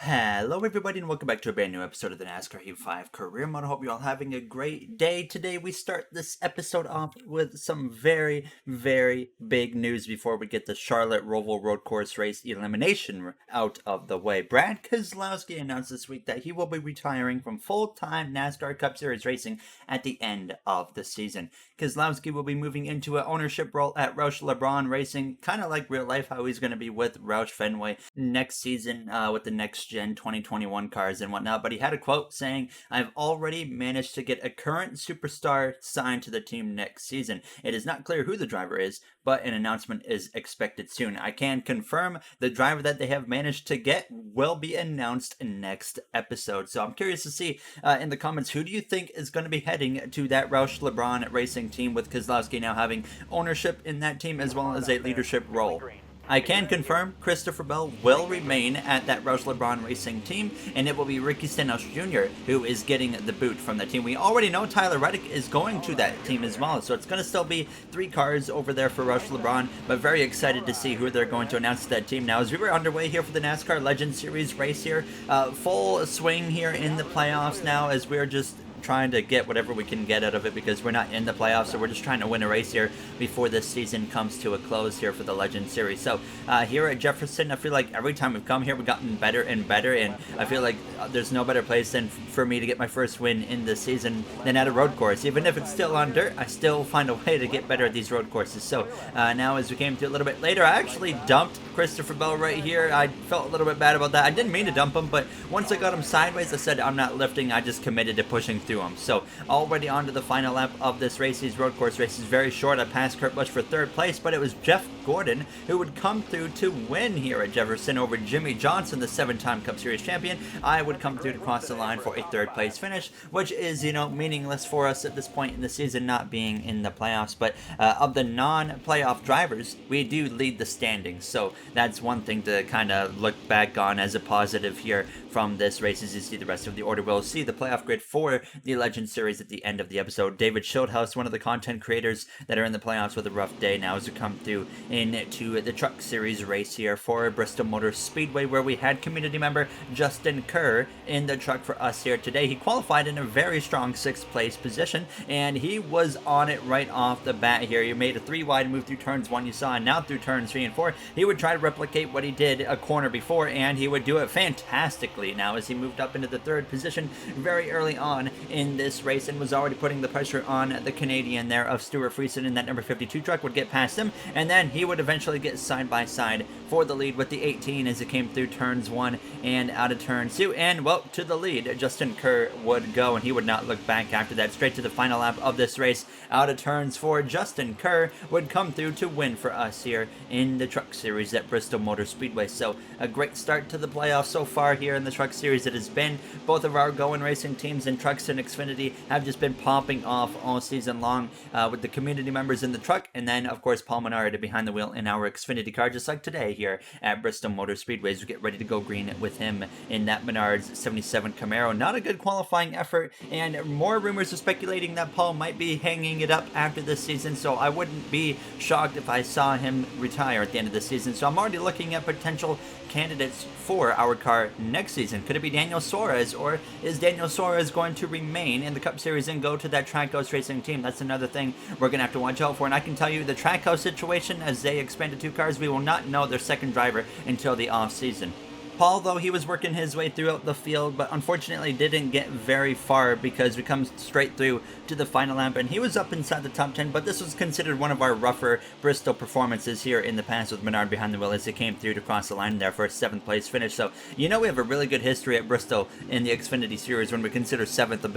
Hello everybody and welcome back to a brand new episode of the NASCAR Heat 5 Career Mode. I hope you're all having a great day. Today we start this episode off with some very big news before we get the Charlotte Roval Road Course Race elimination out of the way. Brad Keselowski announced this week that he will be retiring from full-time NASCAR Cup Series racing at the end of the season. Keselowski will be moving into an ownership role at Roush LeBron Racing, kind of like real life how he's going to be with Roush Fenway next season with the next gen 2021 cars and whatnot. But he had a quote saying, "I've already managed to get a current superstar signed to the team next season. It is not clear who the driver is, but an announcement is expected soon. I can confirm the driver that they have managed to get will be announced next episode." So I'm curious to see in the comments, who do you think is going to be heading to that Roush LeBron Racing team, with Keselowski now having ownership in that team as well as a leadership role? I can confirm Christopher Bell will remain at that Roush LeBron Racing team, and it will be Ricky Stenhouse Jr. who is getting the boot from the team. We already know Tyler Reddick is going to that team as well, so it's going to still be 3 cars over there for Roush LeBron, but very excited to see who they're going to announce to that team. Now, as we were underway here for the NASCAR Legend Series race here, full swing here in the playoffs now, as we're just trying to get whatever we can get out of it because we're not in the playoffs, so we're just trying to win a race here before this season comes to a close here for the Legend Series. So here at Jefferson, I feel like every time we've come here we've gotten better and better, and I feel like there's no better place than for me to get my first win in the season than at a road course. Even if it's still on dirt, I still find a way to get better at these road courses. So now as we came to a little bit later, I actually dumped Christopher Bell right here. I felt a little bit bad about that. I didn't mean to dump him, but once I got him sideways, I said I'm not lifting. I just committed to pushing through him. So already on to the final lap of this race. These road course races very short. I passed Kurt Busch for 3rd place, but it was Jeff Gordon who would come through to win here at Jefferson over Jimmy Johnson, the 7-time Cup Series champion. I would come through to cross the line for a 3rd place finish, which is, meaningless for us at this point in the season, not being in the playoffs. But of the non-playoff drivers, we do lead the standings. So that's one thing to kind of look back on as a positive here from this race. As you see the rest of the order, we'll see the playoff grid for the Legend Series at the end of the episode. David Schildhouse, one of the content creators that are in the playoffs with a rough day now, as we come through into the Truck Series race here for Bristol Motor Speedway, where we had community member Justin Kerr in the truck for us here today. He qualified in a very strong 6th place position, and he was on it right off the bat here. He made a 3-wide move through turns 1 you saw, and now through turns 3 and 4 he would try to replicate what he did a corner before, and he would do it fantastically now as he moved up into the 3rd position very early on in this race, and was already putting the pressure on the Canadian there of Stuart Friesen in that number 52 truck. Would get past him, and then he would eventually get side by side for the lead with the 18 as it came through turns 1 and out of turn 2, and well, to the lead Justin Kerr would go, and he would not look back after that. Straight to the final lap of this race out of turns 4, Justin Kerr would come through to win for us here in the Truck Series at Bristol Motor Speedway. So a great start to the playoffs so far here in the Truck Series. It has been both of our Going Racing teams in Trucks and Xfinity have just been popping off all season long with the community members in the truck, and then of course Paul Menard behind the wheel in our Xfinity car, just like today here at Bristol Motor Speedway as we get ready to go green with him in that Menard's 77 Camaro. Not a good qualifying effort, and more rumors are speculating that Paul might be hanging it up after this season, so I wouldn't be shocked if I saw him retire at the end of the season. So I'm already looking at potential candidates for our car next season. Could it be Daniel Suarez, or is Daniel Suarez going to remain in the Cup Series and go to that Trackhouse Racing team? That's another thing we're going to have to watch out for, and I can tell you the Trackhouse situation, as they expand to 2 cars, we will not know their 2nd driver until the off season. Paul, though, he was working his way throughout the field, but unfortunately didn't get very far because we come straight through to the final lap, and he was up inside the top 10, but this was considered one of our rougher Bristol performances here in the past with Menard behind the wheel as he came through to cross the line there for a 7th place finish. So, we have a really good history at Bristol in the Xfinity Series when we consider 7th a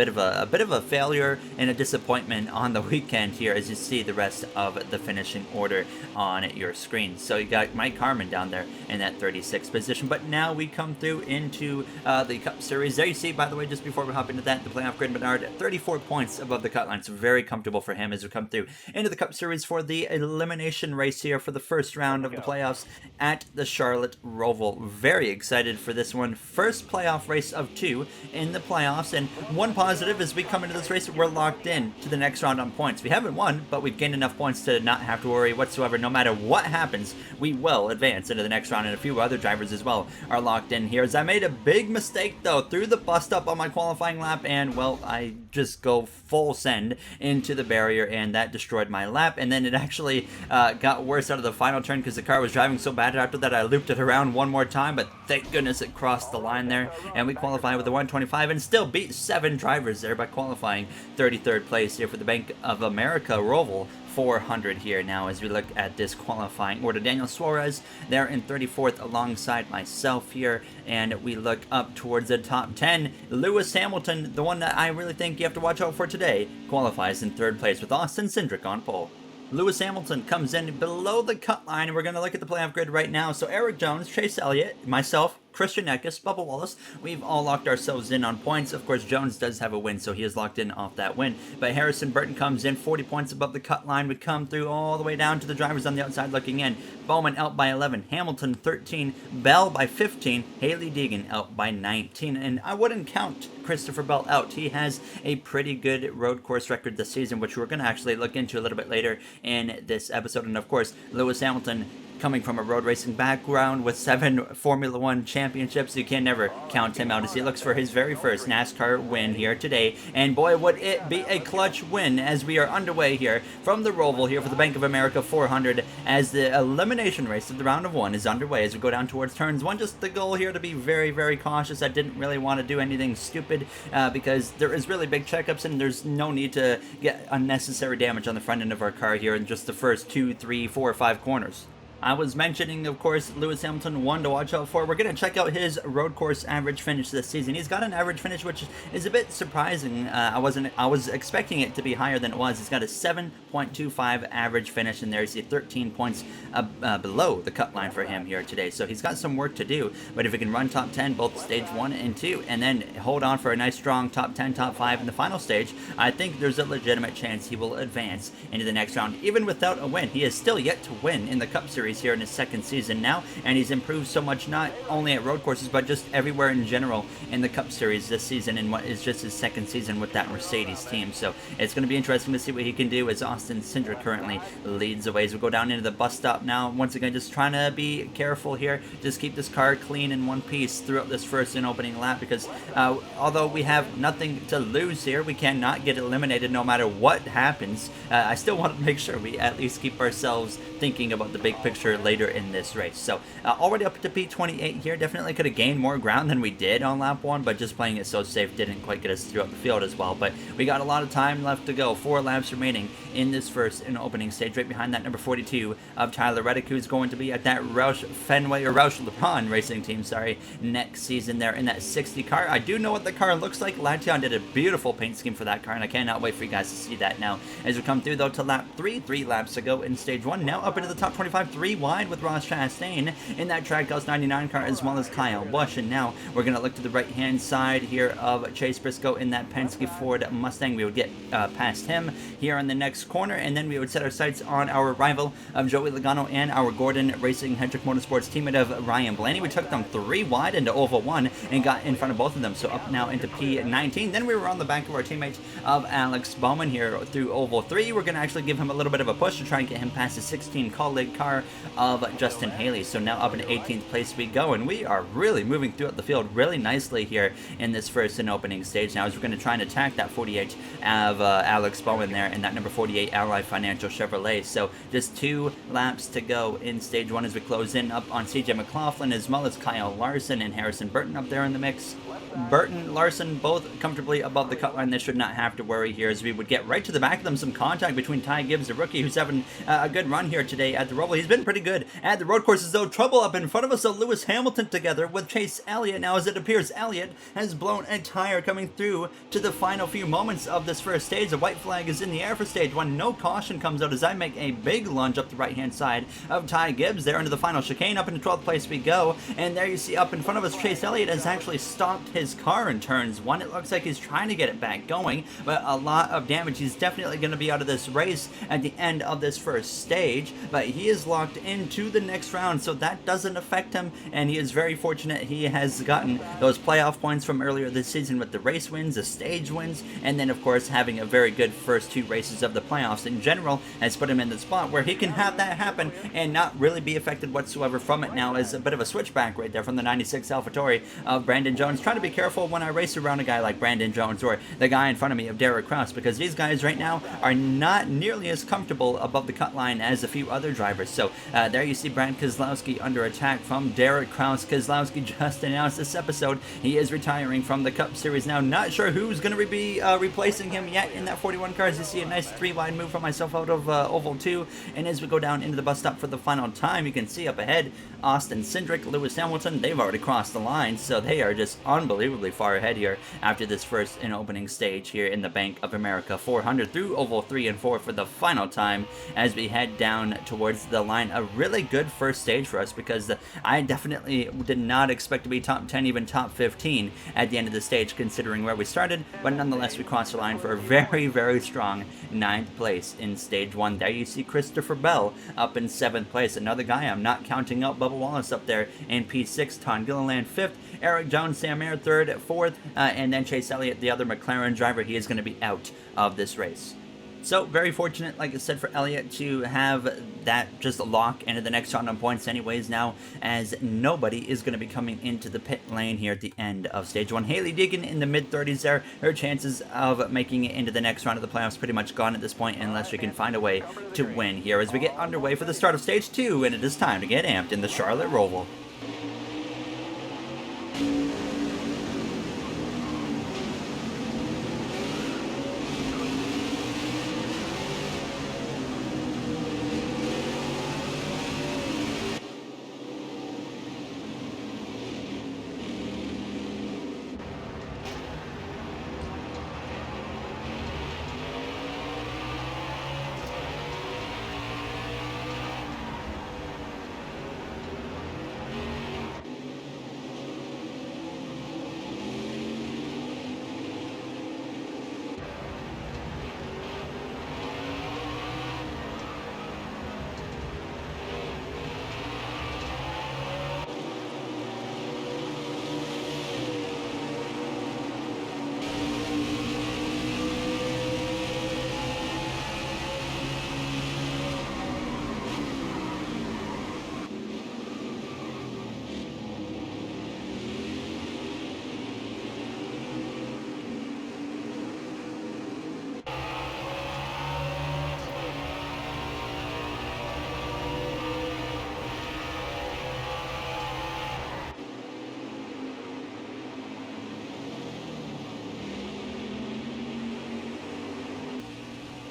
bit of a failure and a disappointment on the weekend here, as you see the rest of the finishing order on your screen. So you got Mike Harmon down there in that 36th position, but now we come through into the Cup Series. There you see, by the way, just before we hop into that, the playoff grid, Menard 34 points above the cut line, so very comfortable for him as we come through into the Cup Series for the elimination race here for the first round of the playoffs at the Charlotte Roval. Very excited for this one. First playoff race of 2 in the playoffs, and one positive as we come into this race, we're locked in to the next round on points. We haven't won, but we've gained enough points to not have to worry whatsoever. No matter what happens, we will advance into the next round, and a few other drivers as well are car locked in here, as I made a big mistake though, threw the bust up on my qualifying lap, and well, I just go full send into the barrier, and that destroyed my lap. And then it actually got worse out of the final turn because the car was driving so bad. After that, I looped it around one more time, but thank goodness it crossed the line there, and we qualified with a 125 and still beat 7 drivers there by qualifying 33rd place here for the Bank of America Roval 400 here. Now as we look at this qualifying order, Daniel Suarez there in 34th alongside myself here, and we look up towards the top 10. Lewis Hamilton, the one that I really think you have to watch out for today, qualifies in 3rd place with Austin Cindric on pole. Lewis Hamilton comes in below the cut line, and we're going to look at the playoff grid right now. So Eric Jones, Chase Elliott, myself, Christian Eckes, Bubba Wallace, we've all locked ourselves in on points. Of course, Jones does have a win, so he is locked in off that win. But Harrison Burton comes in 40 points above the cut line, would come through all the way down to the drivers on the outside looking in. Bowman out by 11, Hamilton 13, Bell by 15, Haley Deegan out by 19. And I wouldn't count Christopher Bell out. He has a pretty good road course record this season, which we're going to actually look into a little bit later in this episode. And of course, Lewis Hamilton, coming from a road racing background with 7 Formula One championships, you can never count him out as he looks for his very first NASCAR win here today. And boy, would it be a clutch win as we are underway here from the Roval here for the Bank of America 400, as the elimination race of the round of 1 is underway as we go down towards turns 1. Just the goal here to be very, very cautious. I didn't really want to do anything stupid because there is really big checkups, and there's no need to get unnecessary damage on the front end of our car here in just the first 2, 3, 4, 5 corners. I was mentioning, of course, Lewis Hamilton, one to watch out for. We're going to check out his road course average finish this season. He's got an average finish, which is a bit surprising. I was expecting it to be higher than it was. He's got a 7.25 average finish, and there's 13 points below the cut line for him here today. So he's got some work to do, but if he can run top 10 both stage 1 and 2, and then hold on for a nice strong top 10, top 5 in the final stage, I think there's a legitimate chance he will advance into the next round. Even without a win, he is still yet to win in the Cup Series here in his 2nd season now, and he's improved so much not only at road courses but just everywhere in general in the Cup Series this season, in what is just his 2nd season with that Mercedes team. So it's going to be interesting to see what he can do as Austin Cindric currently leads the way. As we go down into the bus stop now, once again just trying to be careful here, just keep this car clean in one piece throughout this first and opening lap, because although we have nothing to lose here, we cannot get eliminated no matter what happens. I still want to make sure we at least keep ourselves thinking about the big picture later in this race. So already up to P28 here. Definitely could have gained more ground than we did on lap 1, but just playing it so safe didn't quite get us throughout the field as well. But we got a lot of time left to go. 4 laps remaining in this first and opening stage. Right behind that, number 42 of Tyler Reddick, who's going to be at that Roush Fenway, or Roush LeBron racing team, sorry, next season there in that 60 car. I do know what the car looks like. Latian did a beautiful paint scheme for that car, and I cannot wait for you guys to see that now. As we come through though to lap 3 laps to go in stage 1. Now up into the top 25, 3 wide with Ross Chastain in that Trackhouse 99 car, as well as Kyle Busch. And now we're going to look to the right-hand side here of Chase Briscoe in that Penske Ford Mustang. We would get past him here on the next corner, and then we would set our sights on our rival of Joey Logano and our Gordon Racing Hendrick Motorsports teammate of Ryan Blaney. We took them 3 wide into Oval 1 and got in front of both of them. So up now into P19. Then we were on the back of our teammate of Alex Bowman here through Oval 3. We're going to actually give him a little bit of a push to try and get him past the 16 colleague car of Justin Haley. So now up in 18th place we go, and we are really moving throughout the field really nicely here in this first and opening stage. Now as we're going to try and attack that 48 of Alex Bowman there and that number 48 Ally Financial Chevrolet. So just 2 laps to go in stage 1 as we close in up on CJ McLaughlin, as well as Kyle Larson and Harrison Burton up there in the mix. Burton, Larson, both comfortably above the cut line. They should not have to worry here, as we would get right to the back of them. Some contact between Ty Gibbs, the rookie, who's having a good run here today at the Roval. He's been pretty good at the road courses, though. Trouble up in front of us, so Lewis Hamilton together with Chase Elliott. Now, as it appears, Elliott has blown a tire coming through to the final few moments of this first stage. The white flag is in the air for stage 1. No caution comes out as I make a big lunge up the right-hand side of Ty Gibbs there into the final chicane. Up into 12th place we go, and there you see up in front of us, Chase Elliott has actually stopped his car in turns 1. It looks like he's trying to get it back going, but a lot of damage. He's definitely going to be out of this race at the end of this first stage, but he is locked locked into the next round, so that doesn't affect him, and he is very fortunate. He has gotten those playoff points from earlier this season with the race wins, the stage wins, and then of course having a very good first 2 races of the playoffs in general has put him in the spot where he can have that happen and not really be affected whatsoever from it. Now is a bit of a switchback right there from the 96 AlphaTauri of Brandon Jones. Trying to be careful when I race around a guy like Brandon Jones or the guy in front of me of Derek Kraus, because these guys right now are not nearly as comfortable above the cut line as a few other drivers. So there you see Brad Keselowski under attack from Derek Kraus. Keselowski just announced this episode he is retiring from the Cup Series now. Not sure who's going to be replacing him yet in that 41 car. As you see a nice 3-wide move from myself out of Oval 2, and as we go down into the bus stop for the final time, you can see up ahead Austin Cindric, Lewis Hamilton. They've already crossed the line, so they are just unbelievably far ahead here after this first and opening stage here in the Bank of America 400 through Oval 3 and 4 for the final time as we head down towards the line. A really good first stage for us, because I definitely did not expect to be top 10, even top 15 at the end of the stage considering where we started, but nonetheless we crossed the line for a very, very strong 9th place in stage 1. There you see Christopher Bell up in 7th place, another guy I'm not counting out. Bubba Wallace up there in P6, Ton Gilliland 5th, Eric Jones, Sam Ayer 3rd, 4th, and then Chase Elliott, the other McLaren driver. He is going to be out of this race. So very fortunate, like I said, for Elliott to have that just lock into the next round on points anyways now, as nobody is going to be coming into the pit lane here at the end of stage 1. Haley Deegan in the mid-30s there. Her chances of making it into the next round of the playoffs pretty much gone at this point, unless we can find a way to win here as we get underway for the start of stage 2, and it is time to get amped in the Charlotte Roval.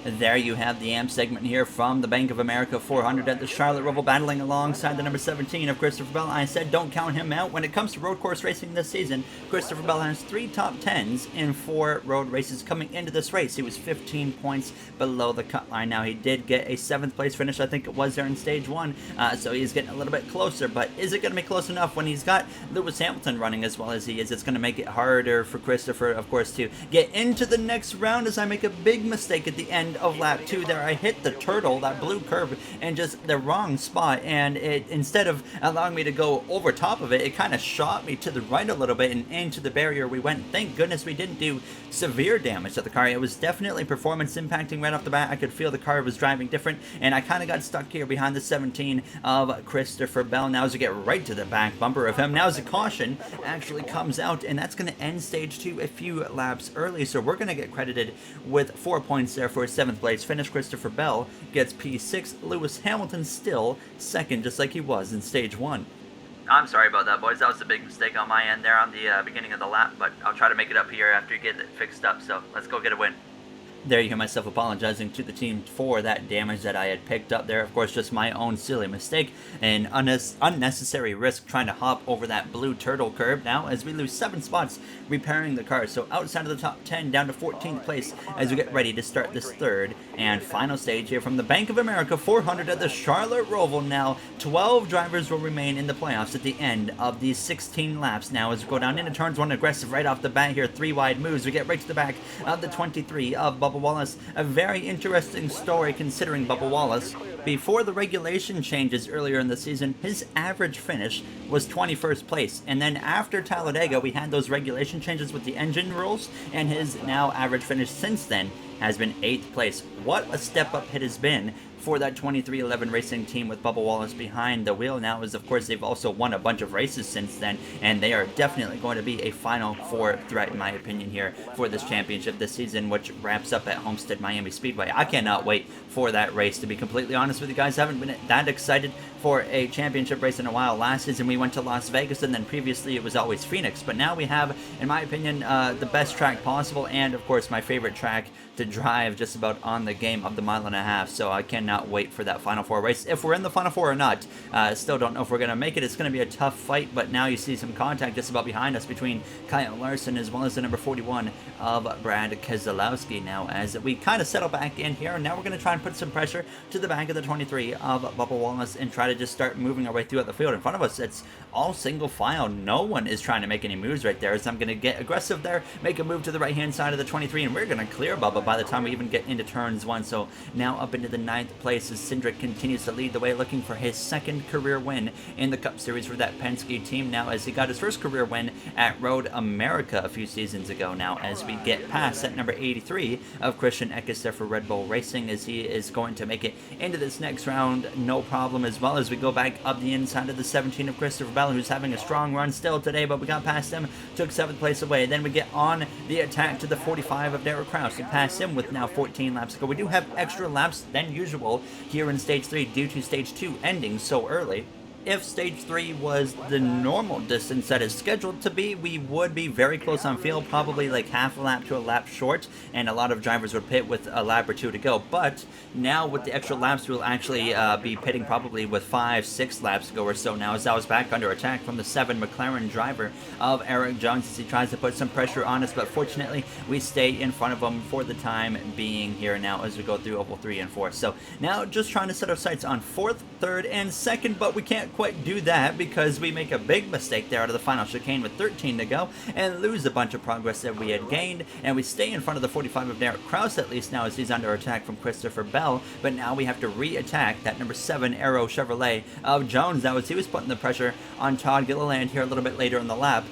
There you have the AMP segment here from the Bank of America 400 at the Charlotte Roval, battling alongside the number 17 of Christopher Bell. I said don't count him out. When it comes to road course racing this season, Christopher Bell has 3 top 10s in 4 road races coming into this race. He was 15 points below the cut line. Now, he did get a 7th place finish, I think it was there in stage 1, so he's getting a little bit closer, but is it going to be close enough when he's got Lewis Hamilton running as well as he is? It's going to make it harder for Christopher, of course, to get into the next round, as I make a big mistake at the end of lap 2 there. I hit the turtle, that blue curb, in just the wrong spot, and it, instead of allowing me to go over top of it, it kind of shot me to the right a little bit and into the barrier we went. Thank goodness we didn't do severe damage to the car. It was definitely performance impacting right off the bat. I could feel the car was driving different, and I kind of got stuck here behind the 17 of Christopher Bell. Now as we get right to the back bumper of him, now as a caution actually comes out, and that's going to end stage 2 a few laps early, so we're going to get credited with 4 points there for a 7th place finish. Christopher Bell gets P6. Lewis Hamilton still 2nd, just like he was in stage 1. I'm sorry about that, boys. That was a big mistake on my end there on the beginning of the lap, but I'll try to make it up here after you get it fixed up, so let's go get a win. There you hear myself apologizing to the team for that damage that I had picked up there. Of course, just my own silly mistake and unnecessary risk trying to hop over that blue turtle curve now as we lose 7 spots repairing the car. So outside of the top 10 down to 14th place as we get ready to start this 3rd and final stage here from the Bank of America 400 at the Charlotte Roval. Now 12 drivers will remain in the playoffs at the end of these 16 laps. Now as we go down into turns 1, aggressive right off the bat here, 3 wide moves. We get right to the back of the 23 of Bubba Bubba Wallace. A very interesting story considering Bubba Wallace, before the regulation changes earlier in the season, his average finish was 21st place. And then after Talladega, we had those regulation changes with the engine rules, and his now average finish since then has been 8th place. What a step up it has been for that 2311 Racing team with Bubba Wallace behind the wheel now, as of course they've also won a bunch of races since then, and they are definitely going to be a Final Four threat in my opinion here for this championship this season, which wraps up at Homestead Miami Speedway. I cannot wait for that race, to be completely honest with you guys. I haven't been that excited for a championship race in a while. Last season we went to Las Vegas, and then previously it was always Phoenix, but now we have, in my opinion, the best track possible, and of course my favorite track to drive just about on the game of the mile and a half. So I cannot wait for that Final Four race, if we're in the Final Four or not. Still don't know if we're going to make it. It's going to be a tough fight, but now you see some contact just about behind us between Kyle Larson as well as the number 41 of Brad Keselowski now, as we kind of settle back in here, and now we're going to try and put some pressure to the back of the 23 of Bubba Wallace and try to just start moving our way throughout the field. In front of us, it's all single file. No one is trying to make any moves right there, so I'm going to get aggressive there, make a move to the right hand side of the 23, and we're going to clear Bubba by the time we even get into turns 1. So now up into the 9th place as Cindric continues to lead the way, looking for his second career win in the Cup Series for that Penske team now, as he got his first career win at Road America a few seasons ago now, as we get past that number 83 of Christian Eckes there for Red Bull Racing, as he is going to make it into this next round no problem, as well as we go back up the inside of the 17 of Christopher Bell, who's having a strong run still today, but we got past him, took 7th place away. Then we get on the attack to the 45 of Derek Kraus. We pass him with now 14 laps to go. We do have extra laps than usual here in Stage 3 due to Stage 2 ending so early. If Stage 3 was the normal distance that is scheduled to be, we would be very close on field, probably like half a lap to a lap short, and a lot of drivers would pit with a lap or two to go. But now with the extra laps, we'll actually be pitting probably with 5-6 laps to go or so now, as I was back under attack from the 7 McLaren driver of Eric Jones as he tries to put some pressure on us, but fortunately we stay in front of him for the time being here now as we go through Oval 3 and 4. So now just trying to set our sights on 4th, 3rd, and 2nd, but we can't quite do that because we make a big mistake there out of the final chicane with 13 to go and lose a bunch of progress that we had gained, and we stay in front of the 45 of Derek Kraus at least now as he's under attack from Christopher Bell. But now we have to re-attack that number 7 Aero Chevrolet of Jones. That was, he was putting the pressure on Todd Gilliland here a little bit later in the lap,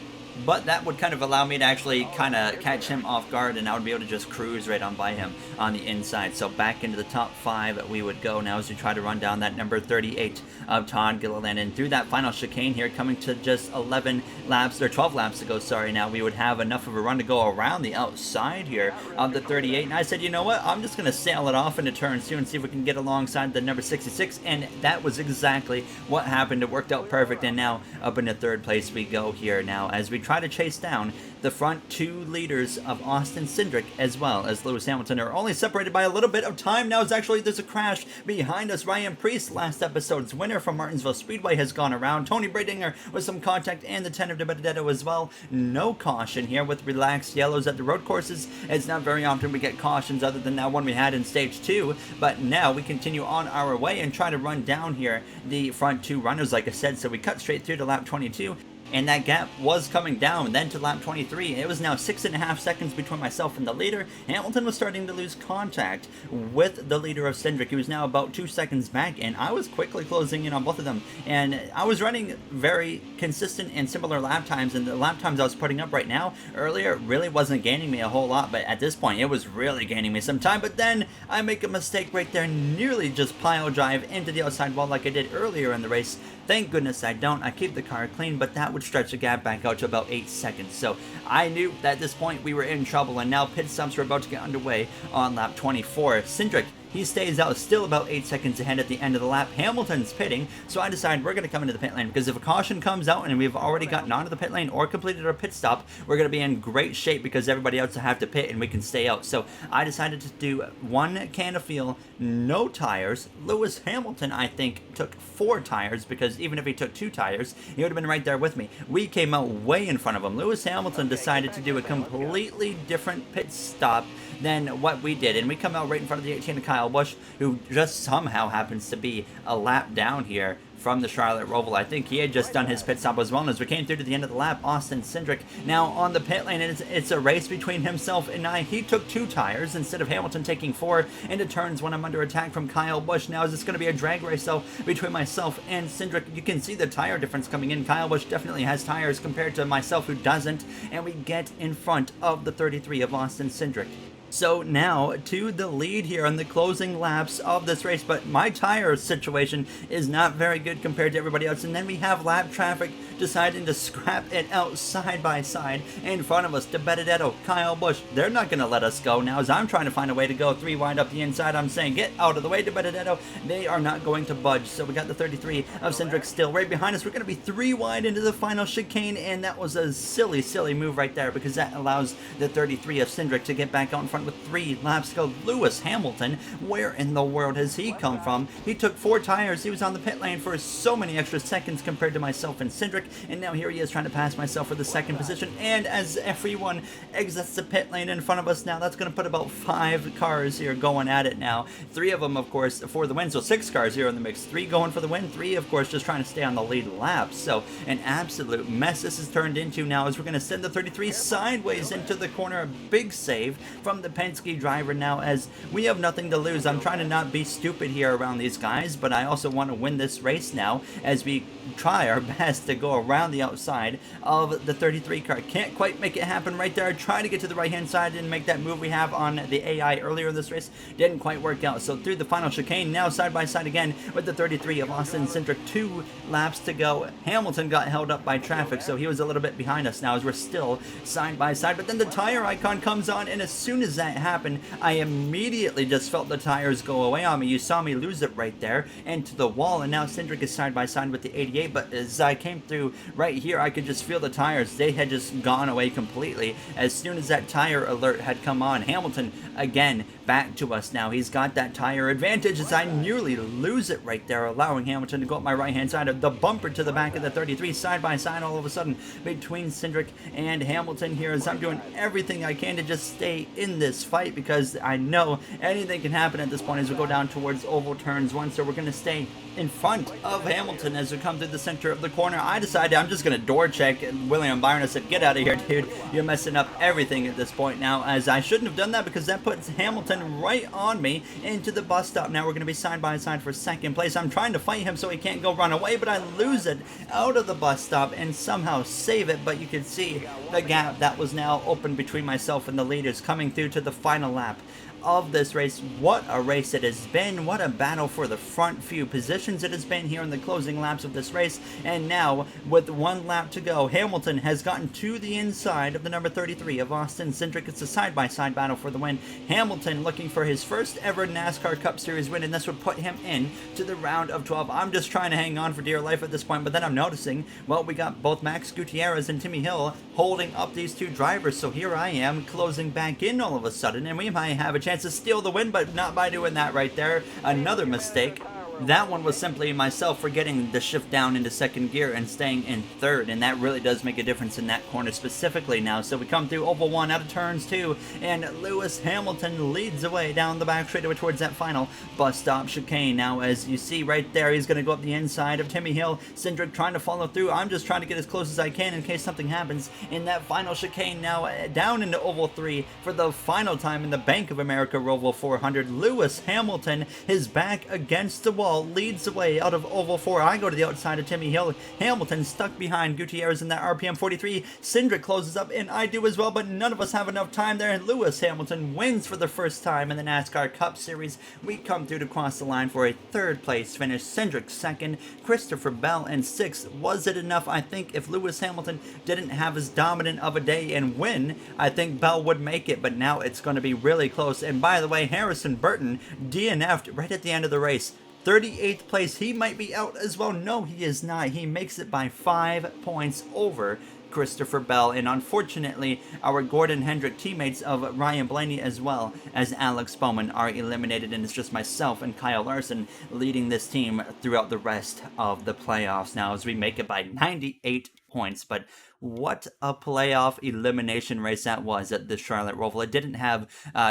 but that would kind of allow me to actually kind of catch him off guard, and I would be able to just cruise right on by him on the inside. So back into the top 5 we would go now as we try to run down that number 38 of Todd Gilliland. And through that final chicane here, coming to just 11 laps, or 12 laps to go, sorry, now we would have enough of a run to go around the outside here of the 38. And I said, you know what, I'm just going to sail it off into turn 2 and see if we can get alongside the number 66. And that was exactly what happened. It worked out perfect. And now up into 3rd place we go here now as we try to chase down the front 2 leaders of Austin Cindric as well as Lewis Hamilton are only separated by a little bit of time now, as actually there's a crash behind us. Ryan Preece, last episode's winner from Martinsville Speedway, has gone around. Tony Bradinger with some contact, and the 10 of De Benedetto as well. No caution here with relaxed yellows at the road courses. It's not very often we get cautions other than that one we had in Stage 2, but now we continue on our way and try to run down here the front 2 runners, like I said. So we cut straight through to lap 22, and that gap was coming down then to lap 23. It was now 6.5 seconds between myself and the leader. Hamilton was starting to lose contact with the leader of Cindric. He was now about 2 seconds back, and I was quickly closing in on both of them. And I was running very consistent and similar lap times, and the lap times I was putting up right now earlier really wasn't gaining me a whole lot, but at this point it was really gaining me some time. But then I make a mistake right there, nearly just pile drive into the outside wall like I did earlier in the race. Thank goodness I don't. I keep the car clean, but that would stretch the gap back out to about 8 seconds. So I knew that at this point we were in trouble, and now pit stops were about to get underway on lap 24. Cindric, he stays out still about 8 seconds ahead at the end of the lap. Hamilton's pitting, so I decided we're going to come into the pit lane, because if a caution comes out and we've already gotten onto the pit lane or completed our pit stop, we're going to be in great shape because everybody else will have to pit and we can stay out. So I decided to do 1 can of fuel, no tires. Lewis Hamilton, I think, took 4 tires, because even if he took 2 tires, he would have been right there with me. We came out way in front of him. Lewis Hamilton decided to do a completely different pit stop than what we did, and we come out right in front of the 18 of Kyle Busch, who just somehow happens to be a lap down here from the Charlotte Roval. I think he had just done his pit stop as well. And as we came through to the end of the lap, Austin Cindric now on the pit lane. It's a race between himself and I. He took 2 tires instead of Hamilton taking 4 into turns when I'm under attack from Kyle Busch. Now is this going to be a drag race though between myself and Cindric? You can see the tire difference coming in. Kyle Busch definitely has tires compared to myself, who doesn't, and we get in front of the 33 of Austin Cindric. So now to the lead here on the closing laps of this race, but my tire situation is not very good compared to everybody else. And then we have lap traffic deciding to scrap it out side by side in front of us. De Benedetto, Kyle Busch, they're not going to let us go. Now as I'm trying to find a way to go 3 wide up the inside, I'm saying get out of the way, De Benedetto. They are not going to budge. So we got the 33 of Cindric still right behind us. We're going to be 3 wide into the final chicane, and that was a silly move right there, because that allows the 33 of Cindric to get back out in front with 3 laps to go. Lewis Hamilton, where in the world has he come from? He took 4 tires. He was on the pit lane for so many extra seconds compared to myself and Cindric, and now here he is trying to pass myself for the 2nd position. And as everyone exits the pit lane in front of us now, that's going to put about 5 cars here going at it now. 3 of them, of course, for the win. So 6 cars here in the mix. 3 going for the win. 3, of course, just trying to stay on the lead lap. So an absolute mess this has turned into now, as we're going to send the 33 sideways into the corner. A big save from the Penske driver now, as we have nothing to lose. I'm trying to not be stupid here around these guys, but I also want to win this race now, as we try our best to go around the outside of the 33 car. Can't quite make it happen right there. Try to get to the right hand side and make that move we have on the AI earlier in this race. Didn't quite work out. So through the final chicane, now side by side again with the 33 of Austin Cindric. 2 laps to go. Hamilton got held up by traffic, so he was a little bit behind us now, as we're still side by side. But then the tire icon comes on, and as soon as that happened, I immediately just felt the tires go away on me. You saw me lose it right there into the wall, and now Cindric is side by side with the 88. But as I came through right here, I could just feel the tires. They had just gone away completely as soon as that tire alert had come on. Hamilton again back to us now. He's got that tire advantage, as I nearly lose it right there, allowing Hamilton to go up my right hand side of the bumper to the back of the 33, side by side all of a sudden between Cindric and Hamilton here, as I'm doing everything I can to just stay in this fight, because I know anything can happen at this point as we go down towards oval turns 1. So we're going to stay in front of Hamilton as we come through the center of the corner. I decided I'm just going to door check, and William Byron said, get out of here, dude. You're messing up everything at this point now, as I shouldn't have done that, because that puts Hamilton right on me into the bus stop. Now we're going to be side by side for 2nd place. I'm trying to fight him so he can't go run away, but I lose it out of the bus stop and somehow save it. But you can see the gap that was now open between myself and the leaders coming through to the final lap of this race. What a race it has been. What a battle for the front few positions it has been here in the closing laps of this race. And now with 1 lap to go, Hamilton has gotten to the inside of the number 33 of Austin Cindric. It's a side-by-side battle for the win. Hamilton looking for his first ever NASCAR Cup Series win, and this would put him in to the round of 12. I'm just trying to hang on for dear life at this point, but then I'm noticing, well, we got both Max Gutierrez and Timmy Hill holding up these 2 drivers. So here I am closing back in all of a sudden, and we might have a chance to steal the win, but not by doing that right there. Another mistake. That one was simply myself forgetting to shift down into 2nd gear and staying in 3rd, and that really does make a difference in that corner specifically now. So we come through oval 1 out of turns 2, and Lewis Hamilton leads away down the back straightaway towards that final bus stop chicane. Now, as you see right there, he's going to go up the inside of Timmy Hill. Cindric trying to follow through. I'm just trying to get as close as I can in case something happens in that final chicane. Now down into oval 3 for the final time in the Bank of America Roval 400. Lewis Hamilton, his back against the wall, leads the way out of oval 4. I go to the outside of Timmy Hill. Hamilton stuck behind Gutierrez in that RPM 43. Cindric closes up, and I do as well, but none of us have enough time there, and Lewis Hamilton wins for the first time in the NASCAR Cup Series. We come through to cross the line for a 3rd place finish. Cindric 2nd, Christopher Bell in 6th. Was it enough? I think if Lewis Hamilton didn't have as dominant of a day and win, I think Bell would make it, but now it's going to be really close. And by the way, Harrison Burton DNF'd right at the end of the race. 38th place. He might be out as well. No, he is not. He makes it by 5 points over Christopher Bell, and unfortunately our Gordon Hendrick teammates of Ryan Blaney as well as Alex Bowman are eliminated, and it's just myself and Kyle Larson leading this team throughout the rest of the playoffs now, as we make it by 98 points. But what a playoff elimination race that was at the Charlotte Roval. It didn't have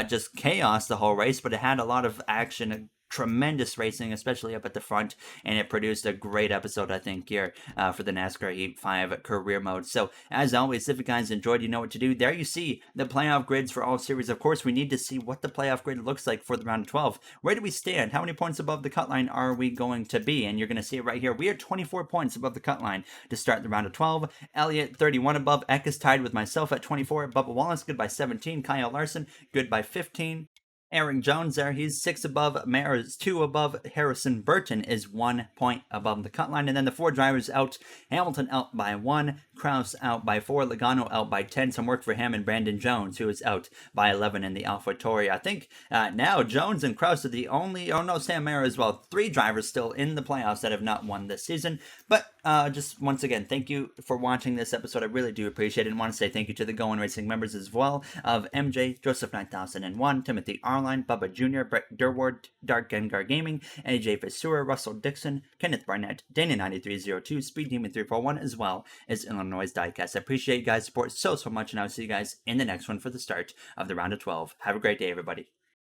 just chaos the whole race, but it had a lot of action, tremendous racing, especially up at the front, and it produced a great episode, I think, here for the NASCAR Heat 5 career mode. So, as always, if you guys enjoyed, you know what to do. There you see the playoff grids for all series. Of course, we need to see what the playoff grid looks like for the round of 12. Where do we stand? How many points above the cut line are we going to be? And you're going to see it right here. We are 24 points above the cut line to start the round of 12. Elliott, 31 above. Eck is tied with myself at 24. Bubba Wallace, good by 17. Kyle Larson, good by 15. Aaron Jones there, he's 6 above. Mayer is 2 above. Harrison Burton is 1 point above the cut line. And then the 4 drivers out. Hamilton out by 1. Kraus out by 4. Logano out by 10. Some work for him and Brandon Jones, who is out by 11 in the AlphaTauri. I think now Jones and Kraus are the only, Sam Mayer as well. 3 drivers still in the playoffs that have not won this season. But just once again, thank you for watching this episode. I really do appreciate it. And want to say thank you to the Going Racing members as well of MJ, Joseph 9001, Timothy Arline, Bubba Jr., Brett Durward, Dark Gengar Gaming, AJ Vasura, Russell Dixon, Kenneth Barnett, Dana9302, Speed Demon 341, as well as Illinois Diecast. I appreciate you guys' support so much, and I'll see you guys in the next one for the start of the round of 12. Have a great day, everybody.